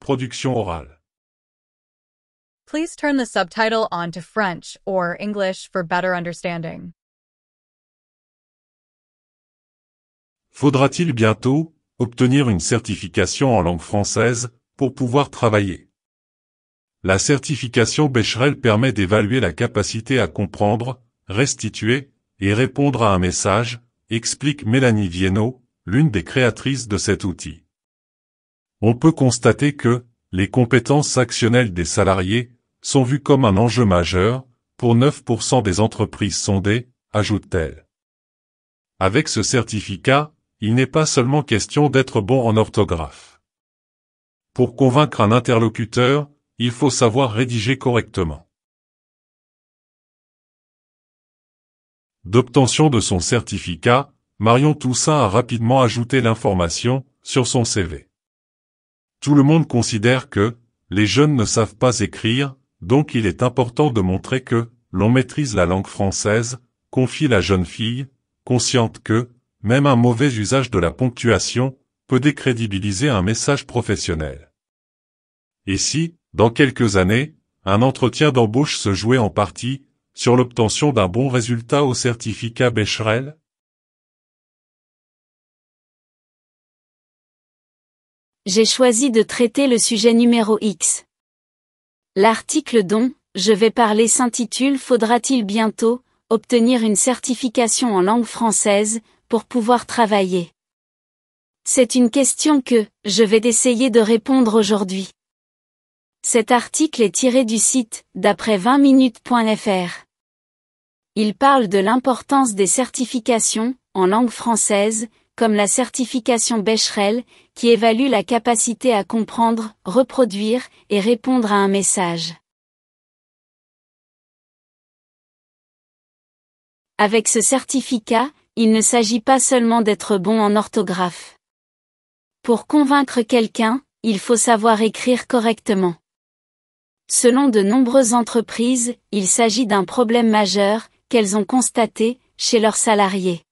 Production orale. Please turn the subtitle on to French or English for better understanding. Faudra-t-il bientôt obtenir une certification en langue française pour pouvoir travailler? La certification Becherel permet d'évaluer la capacité à comprendre, restituer et répondre à un message, explique Mélanie Viennot, l'une des créatrices de cet outil. On peut constater que les compétences actionnelles des salariés sont vues comme un enjeu majeur pour 9% des entreprises sondées, ajoute-t-elle. Avec ce certificat, il n'est pas seulement question d'être bon en orthographe. Pour convaincre un interlocuteur, il faut savoir rédiger correctement. D'obtention de son certificat, Marion Toussaint a rapidement ajouté l'information sur son CV. Tout le monde considère que les jeunes ne savent pas écrire, donc il est important de montrer que l'on maîtrise la langue française, confie la jeune fille, consciente que même un mauvais usage de la ponctuation peut décrédibiliser un message professionnel. Et si, dans quelques années, un entretien d'embauche se jouait en partie sur l'obtention d'un bon résultat au certificat Becherel? J'ai choisi de traiter le sujet numéro X. L'article dont je vais parler s'intitule « Faudra-t-il bientôt obtenir une certification en langue française pour pouvoir travailler ?» C'est une question que je vais essayer de répondre aujourd'hui. Cet article est tiré du site d'après20minutes.fr. Il parle de l'importance des certifications en langue française, comme la certification Becherel, qui évalue la capacité à comprendre, reproduire et répondre à un message. Avec ce certificat, il ne s'agit pas seulement d'être bon en orthographe. Pour convaincre quelqu'un, il faut savoir écrire correctement. Selon de nombreuses entreprises, il s'agit d'un problème majeur qu'elles ont constaté chez leurs salariés.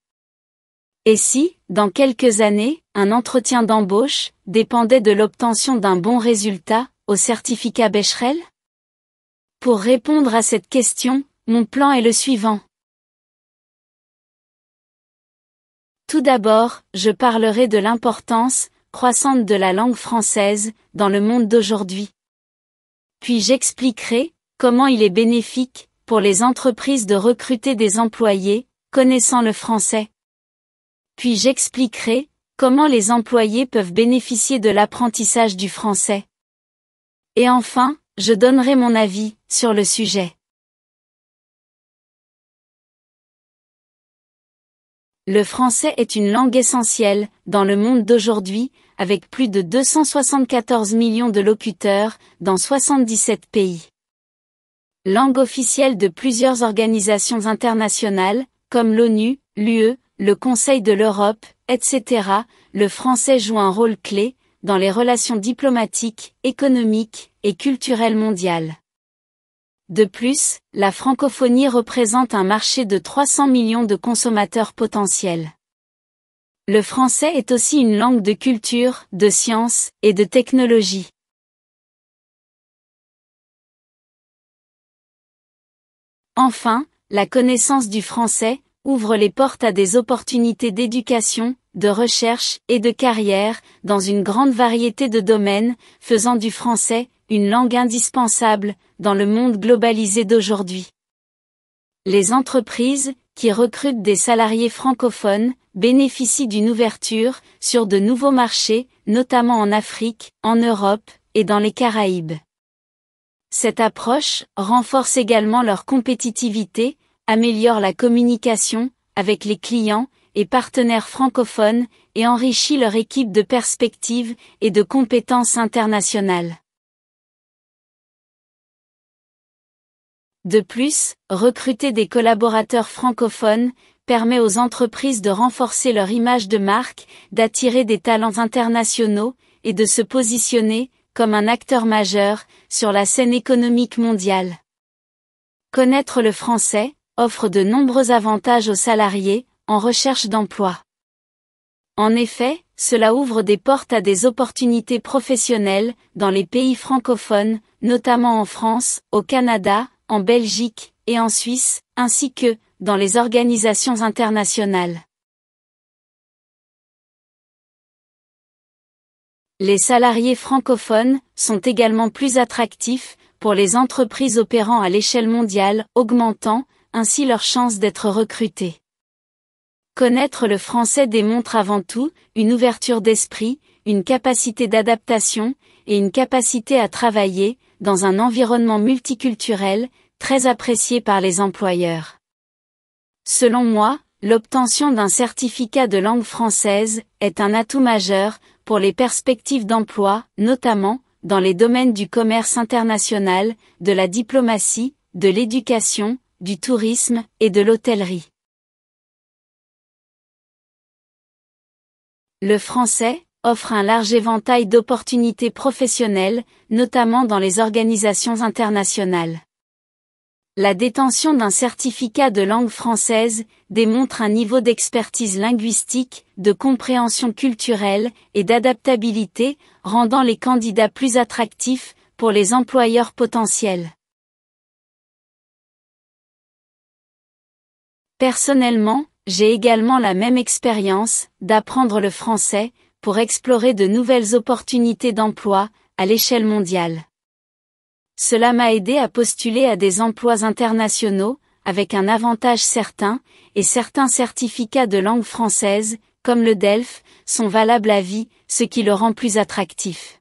Et si, dans quelques années, un entretien d'embauche dépendait de l'obtention d'un bon résultat au certificat Becherel? Pour répondre à cette question, mon plan est le suivant. Tout d'abord, je parlerai de l'importance croissante de la langue française dans le monde d'aujourd'hui. Puis j'expliquerai comment il est bénéfique pour les entreprises de recruter des employés connaissant le français. Puis j'expliquerai comment les employés peuvent bénéficier de l'apprentissage du français. Et enfin, je donnerai mon avis sur le sujet. Le français est une langue essentielle dans le monde d'aujourd'hui, avec plus de 274 millions de locuteurs dans 77 pays. Langue officielle de plusieurs organisations internationales, comme l'ONU, l'UE, le Conseil de l'Europe, etc., le français joue un rôle clé dans les relations diplomatiques, économiques et culturelles mondiales. De plus, la francophonie représente un marché de 300 millions de consommateurs potentiels. Le français est aussi une langue de culture, de science et de technologie. Enfin, la connaissance du français ouvre les portes à des opportunités d'éducation, de recherche et de carrière dans une grande variété de domaines, faisant du français une langue indispensable dans le monde globalisé d'aujourd'hui. Les entreprises qui recrutent des salariés francophones bénéficient d'une ouverture sur de nouveaux marchés, notamment en Afrique, en Europe et dans les Caraïbes. Cette approche renforce également leur compétitivité, améliore la communication avec les clients et partenaires francophones et enrichit leur équipe de perspectives et de compétences internationales. De plus, recruter des collaborateurs francophones permet aux entreprises de renforcer leur image de marque, d'attirer des talents internationaux et de se positionner comme un acteur majeur sur la scène économique mondiale. Connaître le français offre de nombreux avantages aux salariés en recherche d'emploi. En effet, cela ouvre des portes à des opportunités professionnelles dans les pays francophones, notamment en France, au Canada, en Belgique et en Suisse, ainsi que dans les organisations internationales. Les salariés francophones sont également plus attractifs pour les entreprises opérant à l'échelle mondiale, augmentant ainsi leurs chances d'être recrutés. Connaître le français démontre avant tout une ouverture d'esprit, une capacité d'adaptation et une capacité à travailler dans un environnement multiculturel, très apprécié par les employeurs. Selon moi, l'obtention d'un certificat de langue française est un atout majeur pour les perspectives d'emploi, notamment dans les domaines du commerce international, de la diplomatie, de l'éducation, du tourisme et de l'hôtellerie. Le français offre un large éventail d'opportunités professionnelles, notamment dans les organisations internationales. La détention d'un certificat de langue française démontre un niveau d'expertise linguistique, de compréhension culturelle et d'adaptabilité, rendant les candidats plus attractifs pour les employeurs potentiels. Personnellement, j'ai également la même expérience d'apprendre le français pour explorer de nouvelles opportunités d'emploi à l'échelle mondiale. Cela m'a aidé à postuler à des emplois internationaux, avec un avantage certain, et certains certificats de langue française, comme le DELF, sont valables à vie, ce qui le rend plus attractif.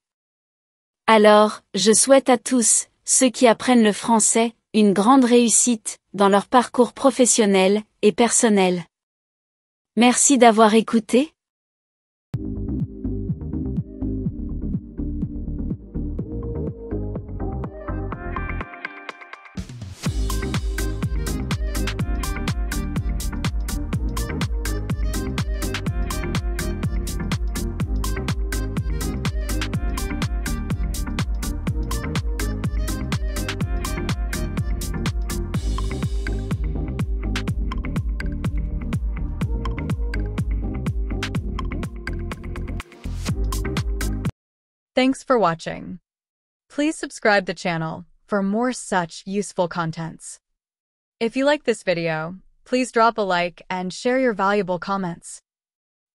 Alors, je souhaite à tous, ceux qui apprennent le français, une grande réussite, dans leur parcours professionnel et personnel. Merci d'avoir écouté. Thanks for watching. Please subscribe the channel for more such useful contents. If you like this video, please drop a like and share your valuable comments.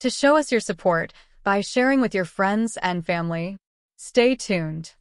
To show us your support by sharing with your friends and family, stay tuned.